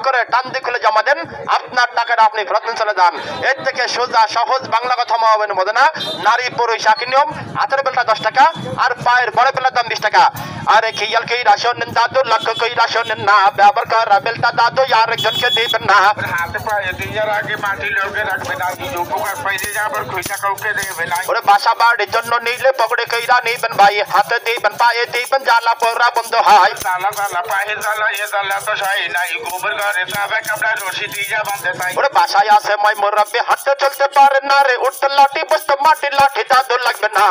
করে টান দিয়ে খুলে জমা দেন, আপনার টাকাটা আপনি ফেরত নিয়ে চলে যান। এর থেকে সোজা সহজ বাংলা কথা মহাবেন মধ্যে না, নারী পুরুষ একই নিয়ম। হাতের বেলটা 10 টাকা আর পায়ের বড় বেলার দাম 20 টাকা। আরে খেয়াল কইরা শোনেন দাদু, লক্ষ্য কইরা শোনেন না, ব্যবহার করা বেলটা দাদু আর একজনকে দিবেন না। হাতে পায়ে দিয়ার আগে মাটি লোকে রাখবে না, যদি উপকার পাইলে আবার খুঁজা কাউকে দেবে না। ওরে বাসা বাড়ির জন্য নিলে পকড়ে কইরা নিবেন ভাই, হাতে দিবেন পায়ে দিবেন, জ্বালা পোড়া বন্ধ হয়। জ্বালা জ্বালা পায়ে জ্বালা এ জ্বালা তো সই নাই, গোবর ঘরে সাবে কাপড়া রশি দিয়া বাঁধতে তাই। ওরে বাসায় আছে মই মুরব্বি, হাঁটতে চলতে পারে না রে, উঠতে লাঠি বসতে মাটি লাঠি দাদু লাগবে না।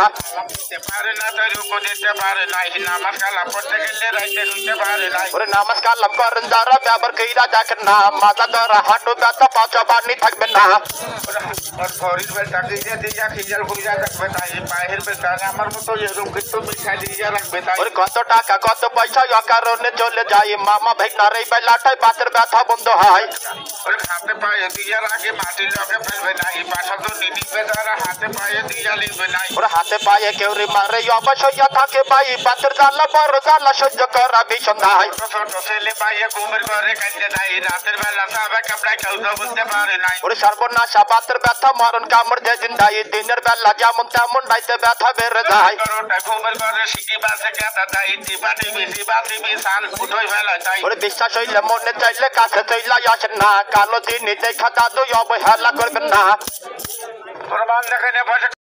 দিতে পারে না তো রুকো দিতে পারে না, নামাজ কালাম পড়তে গেলে রাইতে শুনতে পারে না। ওরে নামাজ কালাম করেন যারা, ব্যবহার কইরা দেখেন না, মাথা ধরা হাঁটু ব্যথা পাঁচা বানি থাকবেন না। ওর শরীর বেলটা দিয়ে দিয়া খিজাল খুঁজা রাখবে তাই, পায়ের বেলটা আমার মতো এরকম কিন্তু মিশাই দিয়া রাখবে তাই। ওরে কত টাকা কত পয়সা অকারণে চলে যায়, মামা ভাই না রে বেলাটাই বাতের ব্যথা বন্ধ হয়। ওরে হাতে পায়ে দিয়ার আগে মাটির লোকে ফেলবে না, এই পাশা তো নিবে যারা হাতে পায়ে দিয়া লিখবে নাই। ওরে হাতে পায়ে কেউ রে মারে অবশ্যই থাকে ভাই, বাতের জ্বালা বড় জ্বালা সহ্য করা ভীষণ নাই। ছোট ছেলে পায়ে ঘুমের ঘরে কাঁদতে নাই, রাতের বেলা সাবে কাপড়ায় কেউ তো বুঝতে পারে নাই। ওরে সর্বনাশা বাতের ব্যথা মরণ কামড় দিয়ে জিন্দাই, দিনের বেলা যেমন তেমন রাইতে ব্যথা বেড়ে যায়। ঘুমের ঘরে সিটি বাসে কাটা তাই, টিপাটি বেশি বাসি বিশাল উঠোই ফেলা তাই। ওরে বিশ্বাস হইলে মনে চাইলে কাছে চইলাই আসেন না, কালো দিন দেখা দাদু অবহেলা করবেন না। প্রমাণ দেখে বসে